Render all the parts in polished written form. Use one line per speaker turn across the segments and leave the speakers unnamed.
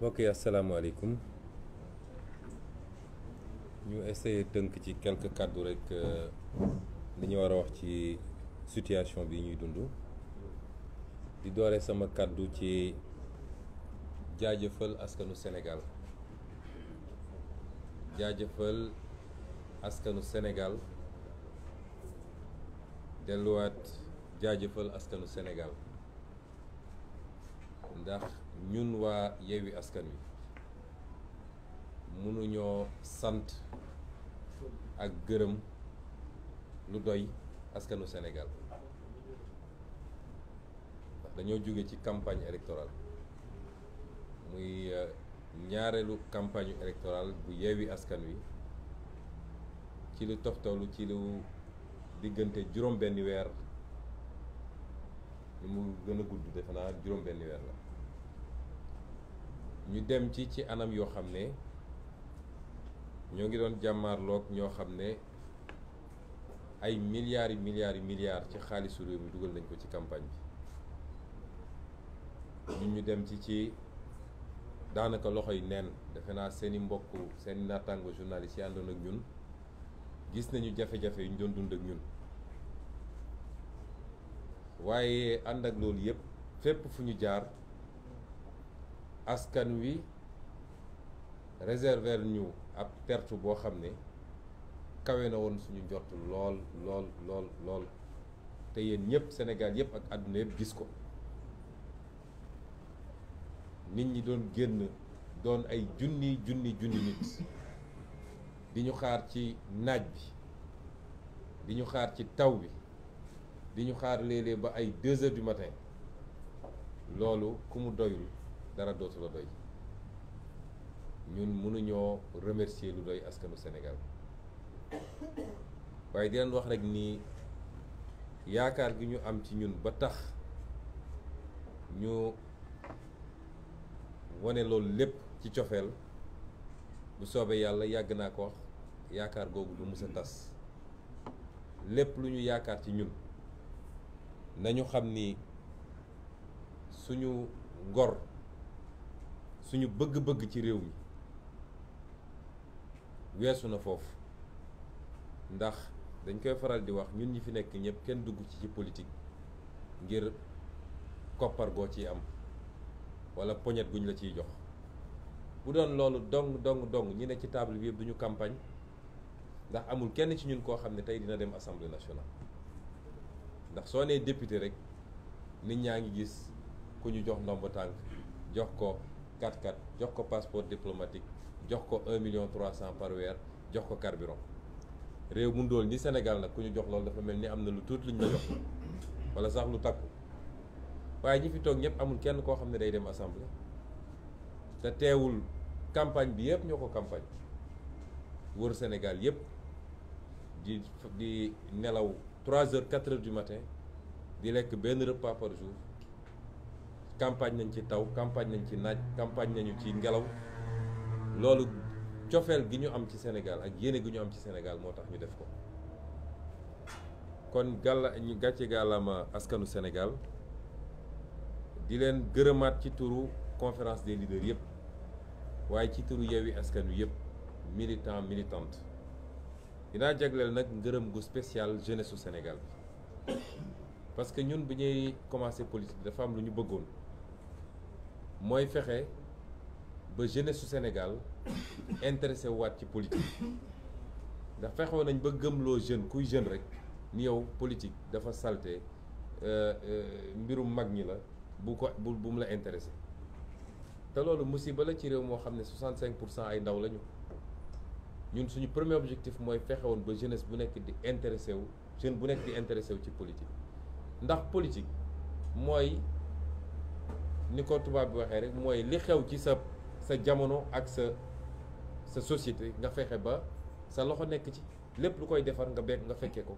mbokk yi asalaamaaleykum ñu essayer tënk ci quelques kàddu rek li ñu war a wax ci situation bi ñuy dund di doore sama kàddu ci jaajëfal askanu Sénégal delluwaat jaajëfal askanu Sénégal ndax ñun waa Yewwi Askan Wi mënuñoo sant ak gërëm lu doy askanu Sénégal ndax dañoo jóge ci campagne électorale muy ñaareelu campagne électorale bu Yewwi Askan Wi ci lu toftalu ci lu diggante juróom-benni weer li mu gën a gudd defe naa juróom-benni weer la ñu dem ci anam yoo xam ne ñoo ngi doon jàmmaarloog ñoo xam ne ay milliards ci xaalisu réew mi dugal nañ ko ci campagne bi ñu dem ci daanaka loxoy neen defe naa seeni mbokk seeni naataango journalistes yi àndoon ak ñun gis nañu jafe-jafe yu ñu doon dund ak ñun waaye ànd ak loolu yëpp fépp fu ñu jaar askan wi réserver ñu ab perte boo xam ne kawe na woon suñu njort lool te yéen ñëpp Sénégal yëpp ak àdduna yëpp gis ko nit ñi doon génn doon ay junni nit di ñu xaar ci naaj bi di ñu xaar ci taw bi di ñu xaar léeg-léeg ba ay 2 heures du matin loolu ku mu doyul dara dootu la doy ñun mënuñoo remercier lu doy askanu Sénégal waaye di leen wax rek ni yaakaar gi ñu am ci ñun ba tax ñu wane loolu lépp ci cofeel bu soobee yàlla yàgg naa ko wax yaakaar googu du mës a tas lépp lu ñu yaakaar ci ñun nañu xam ni suñu ngor suñu bëgg-bëgg ci réew mi weesu na foofu ndax dañ koy faral di wax ñun ñi fi nekk ñëpp kenn dugg ci politique ngir koppar goo ciy am wala poñet guñ la ciy jox bu doon loolu dong ñi ne ci table bi yëpp duñu campagne ndax amul kenn ci ñun koo xam ne tey dina dem assemblée nationale ndax soo nee député rek nit ñaa ngi gis ku ñu jox ndomba tànk jox ko 4x4 jox ko passeport diplomatique jox ko 1,3 million par weer jox ko carburant réew mu ndóol ni Sénégal nag ku ñu jox loolu dafa mel ni am na lu tuuti luñ la jox wala sax lu takku waaye ñi fi toog ñëpp amul kenn koo xam ne day dem assemblée te teewul campagne bi yëpp ñoo ko campagne wër Sénégal yëpp di nelaw 3 heures 4 heures du matin di lekk benn repas par jour campagne nañ ci taw campagne nañ ci naaj campagne nañu ci ngelaw loolu cofeel gi ñu am ci Sénégal ak yéene gi ñu am ci Sénégal moo tax ñu def ko kon ñu gàcce gàllama askanu Sénégal di leen gërëmaat ci turu conférence des leaders yëpp waaye ci turu Yewwi Askan Wi yëpp militante dinaa jagleel nag ngërëm gu spécial jeunesse su Sénégal bi parce que ñun bi ñuy commencé politique dafa am lu ñu bëggoon mooy fexe ba jeunesse su Sénégal intéressé waat ci politique ndax fexewoon nañ ba gëmloo jeune kuy jeune rek ni yow politique dafa salte mbirum mag ñi la bu mu la intéressé te loolu musiba la ci réew moo xam ne 65% ay ndaw lañu ñun suñu premier objectif mooy fexewoon ba jeunesse bu nekk di intéressé wu jeune bu nekk di intéressé wu ci politique ndax politique mooy ni ko tubaab bi waxee rek mooy li xew ci sa jamono ak sa société nga fexe ba sa loxo nekk ci lépp lu koy defar nga fekkee ko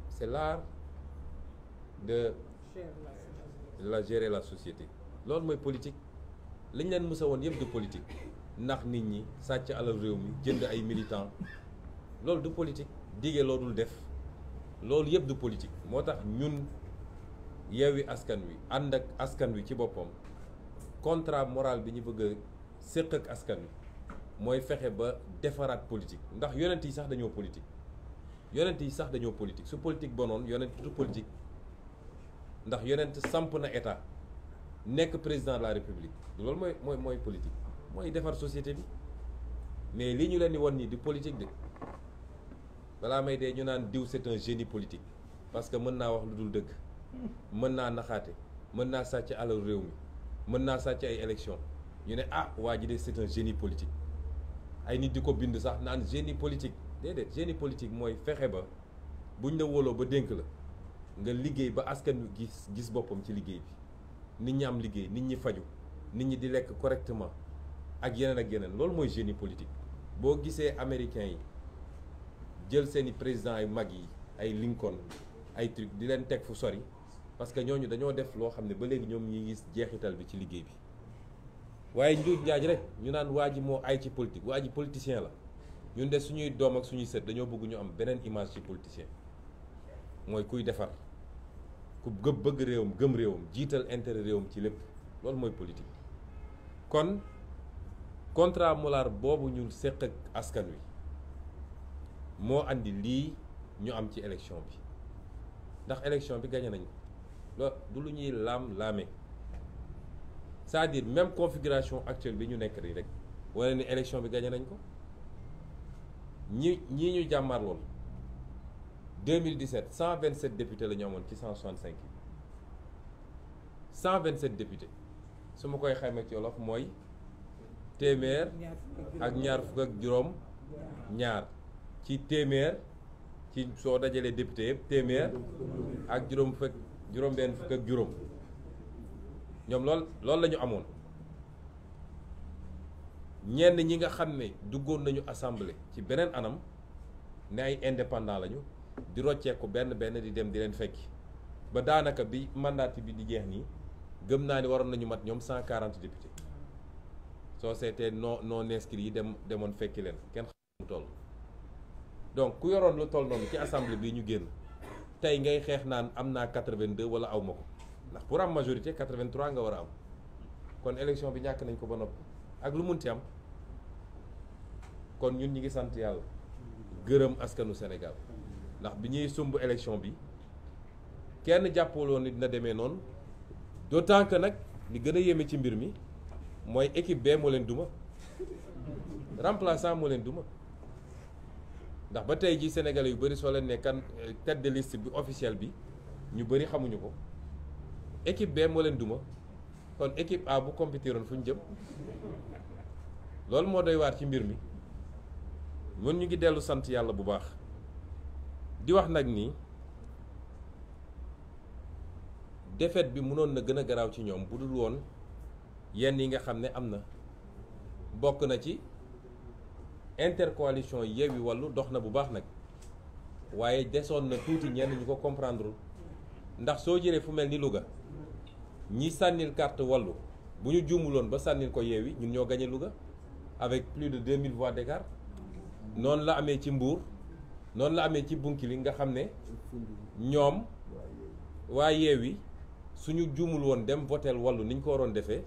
c'est l'art de gérer la société loolu mooy politique liñ leen mësa woon yëpp du politique ndax nit ñi sàcc alal réew mi jënd ay militants loolu du politique dige loo dul def loolu yëpp du politique moo tax ñun Yewwi Askan Wi ànd ak askan wi ci boppam contrat moral bi ñu bëgg a séq ak askan wi mooy fexe ba defaraat politique ndax yonent yi sax dañoo politique su politique bonoon yonent du politique ndax yonent samp na état nekk président de la république loolu mooy politique mooy defar société bi mais li ñu leen di won nii di politique de balaa may dee ñu naan diw c'est un génie politique parce que mën naa wax lu dul dëgg mën naa naxaate mën naa sàcc alal réew mi mën naa sàcc ay élection ñu ne ah waa ji de c'est un génie politique ay nit di ko bind sax naan génie politique déedéet génie politique mooy fexe ba buñ la wóoloo ba dénk la nga liggéey ba askan wi gis boppam ci liggéey bi nit ñi am liggéey nit ñi faju nit ñi di lekk correctement ak yeneen loolu mooy génie politique. boo gisee américains yi jël seeni présidents yu mag yi ay Lincoln ay truc di leen teg fu sori parce que ñooñu dañoo def loo xam ne ba léegi ñoom ñi gis jeexital bi ci liggéey bi waaye njuuj njaaj rek ñu naan waa ji moo ay ci politique waa ji politicien la ñun de suñuy doom ak suñuy sët dañoo bëgg ñu am beneen image ci politicien mooy kuy defar ku bëgg réewam gëm réewam jiital intérêt réewam ci lépp loolu mooy politique. kon contrat moral boobu ñu séq ak askan wi moo andi lii ñu am ci élection bi ndax élection bi gagné nañ ko loolu du lu ñuy laam-laame c'est-à-dire même configuration actuelle bi ñu nekk nii rek wala ni élection bi gagné nañ ko ñii ñu jàmmar lool 2017 127 députés la ñu amoon ci 165 yi 127 députés su ma koy xayma ci wolof mooy téeméer ak ñaar fukk ak juróom ñaar ci téeméer ci soo dajalee député yëpp téeméer ak juróom-benn fukk ak juróom ñoom loolu la ñu amoon ñenn ñi nga xam ne duggoon nañu assemblée ci beneen anam ne ay indépendant lañu di rocceeku benn di dem di leen fekki ba daanaka bi mandat bi di jeex nii gëm naa ni waroon nañu mat ñoom 140 députés soo seetee non inscrits yi demoon fekki leen kenn xam mu toll. donc ku yoroon lu toll noonu ci assemblée bi ñu génn tey ngay xeex naan am naa 82 wala aw ma ko ndax pour am majorité 83 nga war a am kon élection bi ñàkk nañ ko ba noppi ak lu munti am kon ñun ñi ngi sant yàlla gërëm askanu Sénégal ndax bi ñuy sumb élection bi kenn jàppaloon ni dina demee noonu d'autant que nag li gën a yéeme ci mbir mi mooy équipe B moo leen duma remplaçant moo leen duma ndax ba tey ji Sénégalais yu bëri soo leen ne kan tête de liste bi officielle bi ñu bëri xamuñu ko équipe B moo leen duma kon équipe A bu compétiroon fu ñu jëm loolu moo doy waar ci mbir mi mën ñu ngi dellu sant yàlla bu baax di wax nag ni défaite bi mënoon na gën a garaaw ci ñoom bu dul woon yenn yi nga xam ne am na bokk na ci intercoalition Yewwi Wallu dox na bu baax nag waaye desoon na tuuti ñenn ñu ko comprendre ndax soo jëlee fu mel ni Louga ñi sànnil carte Wallu bu ñu juumuloon ba sànnil ko Yewwi ñun ñoo gagné Louga avec plus de 2000 voix d'écart noonu la amee ci Mbour noonu la amee ci Bounkiling nga xam ne ñoom waa Yewwi suñu juumul woon dem votel Wallu ni ñu ko waroon defee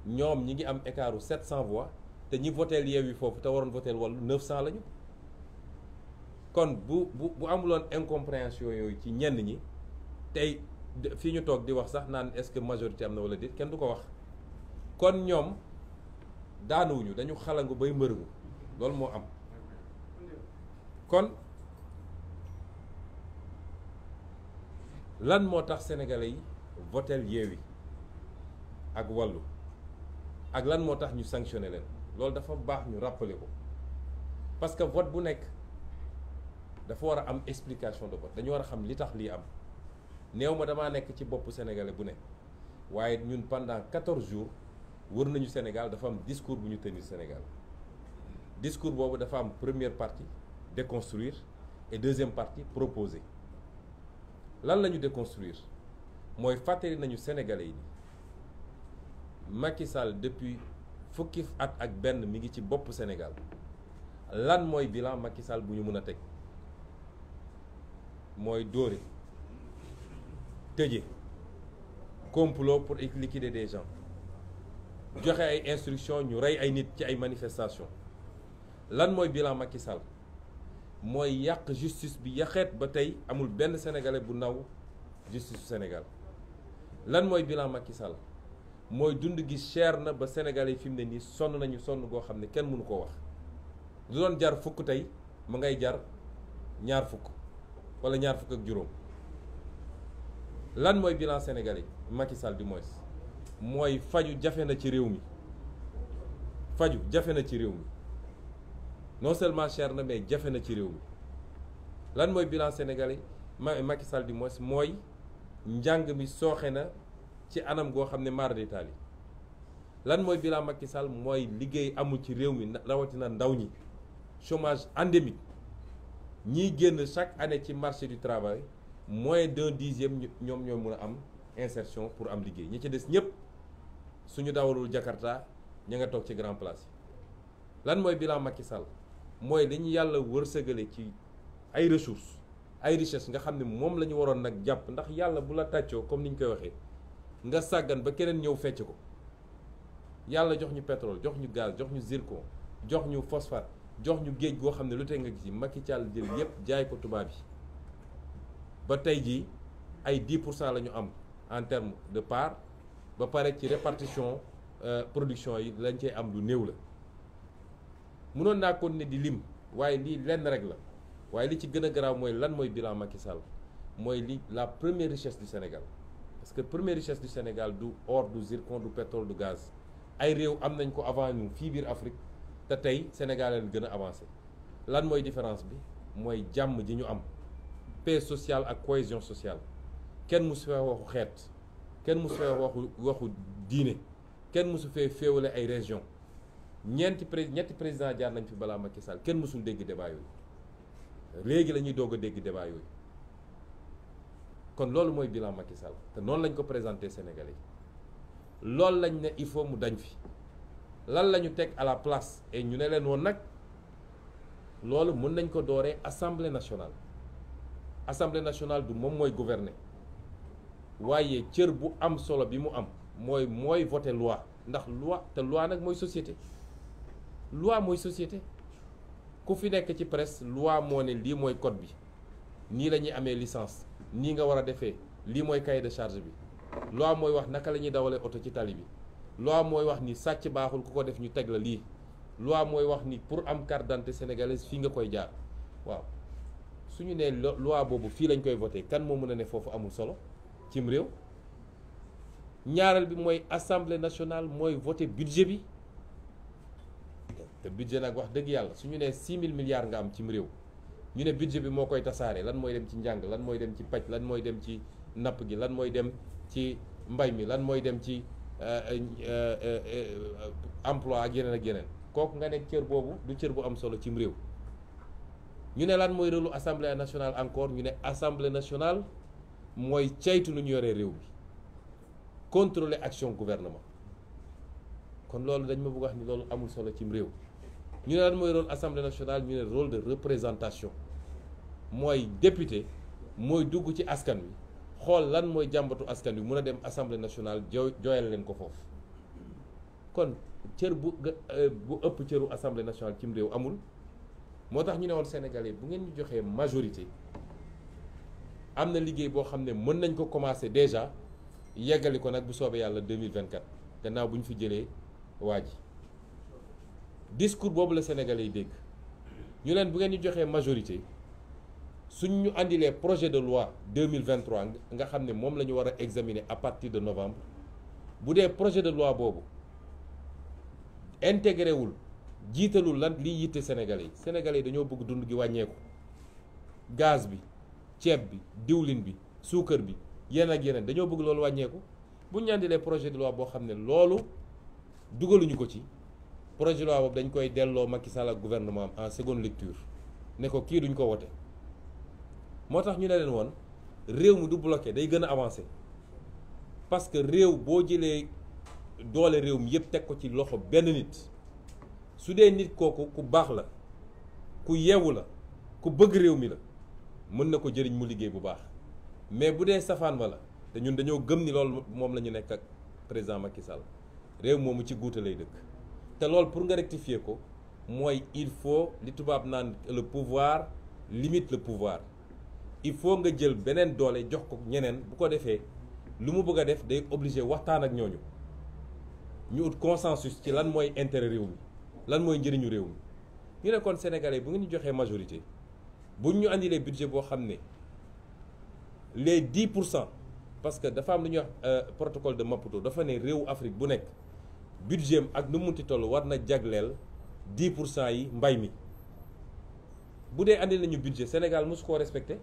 ñoom ñi ngi am écartu 700 voix te ñi voteel Yewwi foofu te waroon voteel Wallu 900 lañu kon bu amuloon incompréhension yooyu ci ñenn ñi tey fii ñu toog di wax sax naan est-ce que majorité am na wala déet kenn du ko wax kon ñoom daanuwuñu dañu xalangu bay mbërëngu loolu moo am kon lan moo tax sénégalais yi voteel Yewwi ak Wallu ak lan moo tax ñu sanctionné leen loolu dafa baax ñu rappeler ko parce que vote bu nekk dafa war a am explication de vote dañu war a xam li tax lii am néew ma damaa nekk ci boppu sénégalais bu nekk waaye ñun pendant 14 jours wër nañu Sénégal dafa am discours bu ñu tenir Sénégal discours boobu dafa am première partie déconstruire et deuxième partie proposer lan la ñu déconstruire mooy fàttali nañu sénégalais yi Macky Sall depuis fukki at ak benn mi ngi ci bopp Sénégal lan mooy bilan Macky Sall bu ñu mën a teg mooy dóore tëje complot pour liquider des gens joxe ay instructions ñu rey ay nit ci ay manifestations lan mooy bilan Macky Sall mooy yàq justice bi yaxeet ba tey amul benn sénégalais bu naw justice su Sénégal. lan mooy bilan Macky Sall mooy dund gi cher na ba sénégalais yi fi mu ne nii sonn nañu sonn goo xam ne kenn mënu koo wax du doon jar fukk tey mu ngay jar ñaar fukk wala ñaar fukk ak juróom. lan mooy bilan sénégalais Macky Sall du moins mooy faju jafe na ci réew mi faju jafe na ci réew mi non seulement cher na mais jafe na ci réew mi. lan mooy bilan sénégalais Macky Sall du moins mooy njàng mi sooxe na ci anam goo xam ne maar d'Italie. lan mooy bilan Macky Sall mooy liggéey amul ci réew mi rawatina ndaw ñi chômage endémique ñiy génn chaque année ci marché du travail moins d'1/10 ñoom ñoo mën a am insertion pour am liggéey ñi ci des ñëpp suñu dawalul Jakarta ña nga toog ci grand place yi. lan mooy bilan Macky Sall mooy li ñu yàlla wërsëgale ci ay ressources ay richesse nga xam ne moom la ñu waroon nag jàpp ndax yàlla bu la tàccoo comme ni ñu koy waxee nga sàggan ba keneen ñëw fecc ko yàlla jox ñu pétrole jox ñu gaz jox ñu zircon jox ñu phosphate jox ñu géej goo xam ne lu tey nga gis Macky Sall jël yépp jaay ko tubaab yi ba tey jii ay 10% la ñu am en terme de part ba pare ci répartition production yi lañ cey am lu néew la. mënoon naa ko ne di lim waaye lii lenn rek la waaye li ci gën a garaaw mooy lan mooy bilan Macky Sall mooy li la première richesse du Sénégal parce que première richesse du Sénégal du or du zircon du pétrole du gaz ay réew am nañ ko avant ñu fii biir Afrique te tey Sénégal leen gën a avancé. lan mooy différence bi mooy jàmm ji ñu am paix sociale ak cohésion sociale kenn musu fee waxu xeet kenn musu fee waxu diine kenn musu fee féewale ay région ñetti président jaar nañ fi balaa Macky Sall kenn musul dégg débat yooyu léegi la ñuy doog a dégg débat yooyu kon loolu mooy bilan Macky Sall te noonu lañ ko présenté Sénégalais yi loolu lañ ne il faut mu dañ fi lan la ñu teg à la place et ñu ne leen woon nag loolu mën nañ ko dooree assemblée nationale du moom mooy gouverner waaye cër bu am solo bi mu am mooy voter loi ndax loi te loi nag mooy société ku fi nekk ci presse loi moo ne lii mooy code bi nii la ñuy amee licence nii nga war a defee lii mooy cahier de charge bi loi mooy wax naka la ñuy dawalee oto ci tali bi loi mooy wax ni sàcc baaxul ku ko def ñu teg la lii loi mooy wax ni pour am carte d'identité sénégalaise fii nga koy jaar waaw suñu nee loi boobu fii lañ koy voté kan moo mën a ne foofu amul solo cim réew. ñaareel bi mooy assemblée nationale mooy voté budget bi te budget nag wax dëgg yàlla suñu nee 6 000 milliards nga am cim réew ñu ne budget bi moo koy tasaare lan mooy dem ci njàng lan mooy dem ci paj lan mooy dem ci napp gi lan mooy dem ci mbay mi lan mooy dem ci emploi ak yeneen kooku nga nekk cër boobu du cër bu am solo cim réew. ñu ne lan mooy rôlu assemblée nationale encore ñu ne assemblée nationale mooy caytu lu ñu yoree réew mi contrôler action gouvernement kon loolu dañ ma bëgg wax ni loolu amul solo cim réew. ñu ne lan mooy rôle assemblée nationale ñu ne rôle de représentation mooy député mooy dugg ci askan wi xool lan mooy jàmbatu askan wi mun a dem assemblée nationale jooyal leen ko foofu kon cër bu ëpp cëru assemblée nationale cim réew amul. moo tax ñu ne woon Sénégalais bu ngeen ñu joxee majorité am na liggéey boo xam ne mën nañ ko commencer déjà yeggali ko nag bu soobee yàlla 2024 gannaaw bu ñu fi jëlee waa ji discours boobu la Sénégalais yi dégg ñu leen bu ngeen ñu joxee majorité suñ ñu andilee projet de loi 2023 nga xam ne moom la ñu war a examiner à partir de novembre bu dee projet de loi boobu intégré wul jiitalul lan liy yitte Sénégalais yi dañoo bëgg dund gi wàññeeku gaz bi ceeb bi diwlin bi suukar bi yeneen ak yeneen dañoo bëgg loolu wàññeeku bu ñu andilee projet de loi boo xam ne loolu dugaluñu ko ci projet de loi boobu dañ koy delloo Macky Sall ak gouvernement en seconde lecture ne ko kii duñ ko wote moo tax ñu ne leen woon réew mi du bloqué day gën a avancé parce que réew boo jëlee doole réew mi yëpp teg ko ci loxo benn nit su dee nit kooku ku baax la ku yeewu la ku bëgg réew mi la mën na ko jëriñ mu liggéey bu baax mais bu dee safaan ba la te ñun dañoo gëm ni loolu moom la ñu nekk ak président Macky Sall réew moomu ci guuta lay dëkk te loolu pour nga rectifier ko mooy il faut li tubaab naan le pouvoir limite le pouvoir. Il faut nga jël beneen doole jox ko ñeneen bu ko defee lu mu bëgg a def day obligé waxtaan ak ñooñu ñu ut consensus ci lan mooy intérêt réew mi lan mooy njëriñu réew mi. ñu ne kon sénégalais bu ngeen ñu joxee majorité buñ ñu andilee budget boo xam ne les 10% parce que dafa am lu ñuy wax protocole de Maputo dafa ne réewu Afrique bu nekk budget am ak nu mu munti toll war na jagleel 10% yi mbay mi. bu dee andi nañu budget Sénégal mosu koo respecté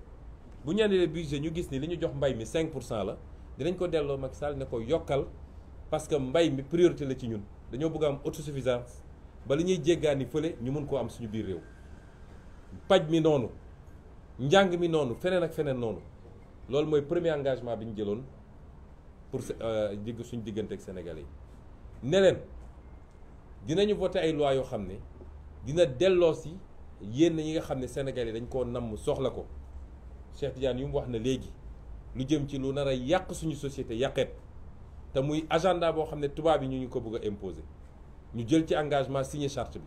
bu ñu andilee budget ñu gis ni li ñu jox mbay mi 5% la dinañ ko delloo Macky Sall ne ko yokkal parce que mbay mi priorité la ci ñun dañoo bëgg a am autosuffisance ba li ñuy jéggaani fële ñu mun koo am suñu biir réew. paj mi noonu njàng mi noonu feneen ak feneen noonu loolu mooy premier engagement bi ñu jëloon pour suñu diggante ak Sénégalais yi ne leen dinañu voté ay loi yoo xam ne dina delloo si yéen ñi nga xam ne Sénégalais yi dañ koo namm soxla ko. Cheikh Tidiane yu mu wax na léegi lu jëm ci lu nar a yàq suñu société yàqeet te muy agenda boo xam ne tubaab yi ñu ko bëgg a imposer ñu jël ci engagement signé charte bi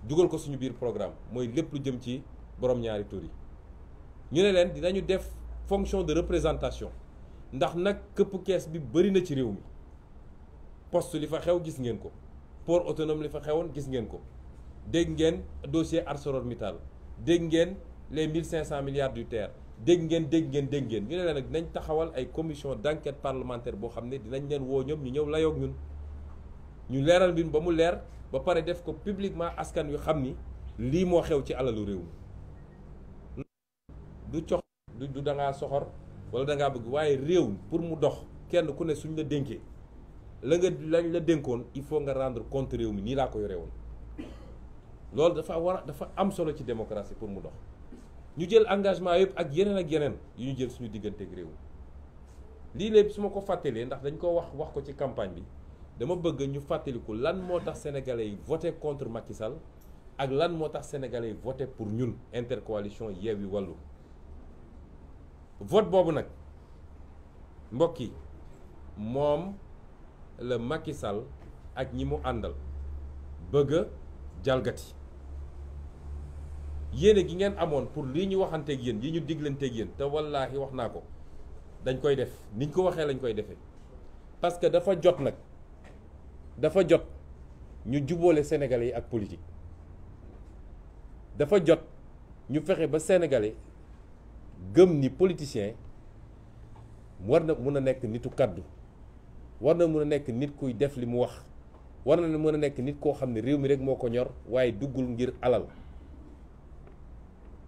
dugal ko suñu biir programme mooy lépp lu jëm ci borom ñaari tur yi. ñu ne leen dinañu def fonction de représentation ndax nag këpp kees bi bëri na ci réew mi poste li fa xew gis ngeen ko port autonome li fa xewoon gis ngeen ko dégg ngeen dossier ArcelorMittal dégg ngeen les 1500 milliards du TER. dégg ngeen ñu ne leen nag dinañ taxawal ay commission d'enquête parlementaire boo xam ne dinañ leen woo ñoom ñu ñëw layoog ñun ñu leeral mbir ba mu leer ba pare def ko publiquement askan wi xam ni lii moo xew ci alalu réew mi du cox du da ngaa soxor wala da ngaa bëgg waaye réew pour mu dox kenn ku ne suñ la dénkee lañ la dénkoon il faut nga rendre compte réew mi nii laa ko yore woon loolu dafa am solo ci démocratie pour mu dox. ñu jël engagement yëpp ak yeneen yu ñu jël suñu digganteeg réew lii lépp su ma ko fàttalee ndax dañ ko wax ko ci campagne bi dama bëgg ñu fàttaliku lan moo tax sénégalais yi voté contre Macky Sall ak lan moo tax sénégalais yi voté pour ñun intercoalition Yewwi Wallu. vote boobu nag mbokk yi moom la Macky Sall ak ñi mu àndal bëgg a jalgati. yéene gi ngeen amoon pour lii ñu waxanteeg yéen yi ñu diglanteeg yéen te wallaahi wax naa ko dañ koy def niñ ko waxee lañ koy defee parce que dafa jot nag dafa jot ñu jubóole sénégalais yi ak politique dafa jot ñu fexe ba sénégalais gëm ni politicien war na mun a nekk nitu kaddu war na mun a nekk nit kuy def li mu wax war na mën a nekk nit koo xam ne réew mi rek moo ko ñor waaye duggul ngir alal.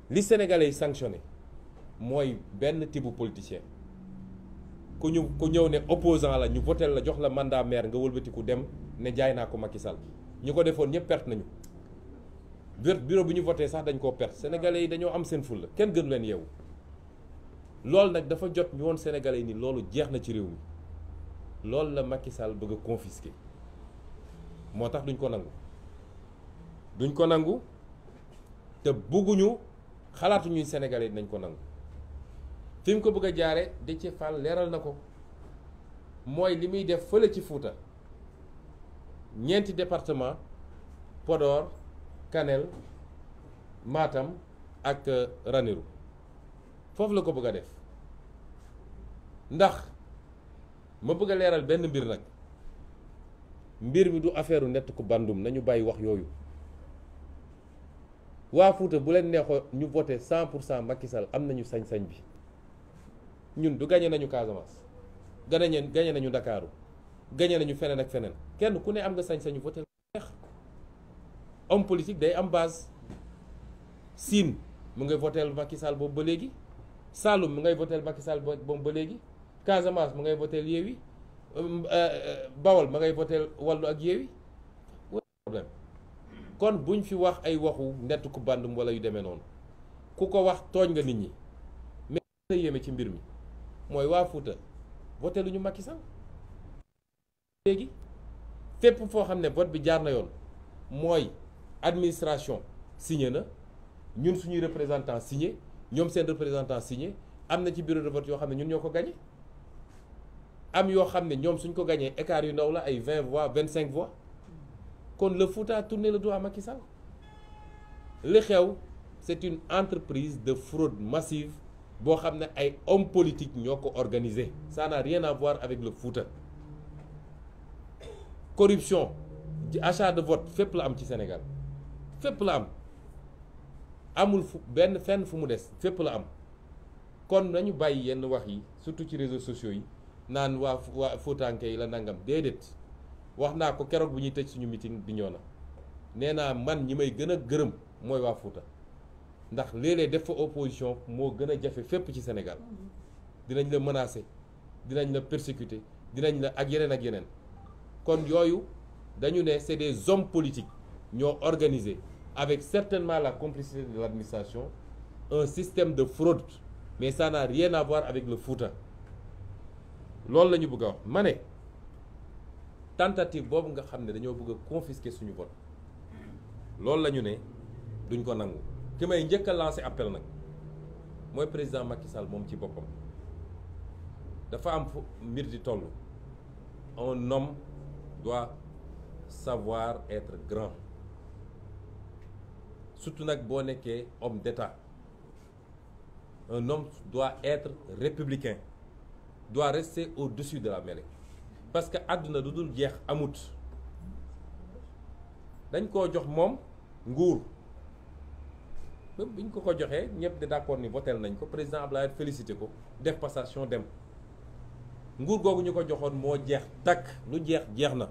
li sénégalais yi sanctionné mooy benn type politicien ku ñëw ne opposant la ñu votel la jox la mandat maire nga wëlbatiku dem ne jaay naa ko Macky Sall ñu ko defoon ñëpp perte nañu bureau bu ñu voté sax dañ koo perte sénégalais yi dañoo am seen fulla kenn gënu leen yeewu loolu nag dafa jot ñu woon sénégalais yi ni loolu jeex na ci réew mi loolu la Macky Sall bëgg a confisquer moo tax duñ ko nangu te bugguñu xalaatuñuy sénégalais dinañ ko nangu fi mu ko bëgg a jaare Déthié Fall leeral na ko mooy li muy def fële ci Fuuta ñeenti département Podor Kanel Matam ak Ranérou foofu la ko bëgg a def ndax ma bëgg a leeral benn mbir nag mbir mi du affaire nett ku bandum nañu bàyyi wax yooyu waa Fuuta bu leen neexoo ñu voté 100% Macky Sall am nañu sañ-sañ bi ñun du gagné nañu Casamance gagné nañu Ndakaaru gagné nañu feneen ak feneen kenn ku ne am nga sañ-sañu voté neex homme politique day am base Sine mu ngay voté Macky Sall boobu ba léegi Saloum mu ngay voté Macky Sall boobu ba léegi Casamance mu ngay voté Yewwi Bawol ma ngay voté Wallu ak Yewwi problème kon buñ fi wax ay waxu nett ku bandum wala yu demee noonu ku ko wax tooñ nga nit ñi mais la yéeme ci mbir mi mooy waa Fuuta voté lu ñu Macky Sall léegi fépp foo xam ne vote bi jaar na yoon mooy administration signé na ñun suñuy représentant signé ñoom seen représentant signé am na ci bureau de vote yoo xam ne ñun ñoo ko gagné am yoo xam ne ñoom suñ ko gañee écart yu ndaw la ay 20 voix 25 voix kon le Fouta a tourné le dos à Macky Sall li xew c'est une entreprise de fraude massive boo xam ne ay hommes politiques ñoo ko organisé ça n'a rien à voir avec le Fouta corruption ci achat de vote fépp la am ci Sénégal fépp la am amul benn fenn fu mu des fépp la am kon nañu bàyyi yenn wax yi surtout ci réseaux sociaux yi naan waa Foutanke yi la nangam déedéet wax naa ko keroog bu ñuy tëj suñu meeting bi ñoo na nee naa man ñi may gën a gërëm mooy waa Fouta ndax léeg-léeg def fa opposition moo gën a jafe fépp ci Sénégal dinañ la menacer dinañ la persécuter dinañ la ak yeneen kon yooyu dañu ne c'est des hommes politiques ñoo organisé avec certainement la complicité de l'administration un système de fraude mais ça n'a rien à voir avec le Fouta loolu la ñu bëgg a wax ma ne tentative boobu nga xam ne dañoo bëgg a confisquer suñu vote loolu la ñu ne duñ ko nangu ki may njëkk a lancer appel nag mooy président Macky Sall moom ci boppam dafa am fu mbir di toll un homme doit savoir être grand surtout nag boo nekkee homme d'État un homme doit être républicain doit rester au-dessus de la mêlée parce que àdduna du dul jeex amut dañ koo jox moom nguur même bi ñu ko joxee ñëpp de d'accord ni votel nañ ko président Abdoulaye félicité ko def passation dem nguur googu ñu ko joxoon moo jeex takk lu jeex na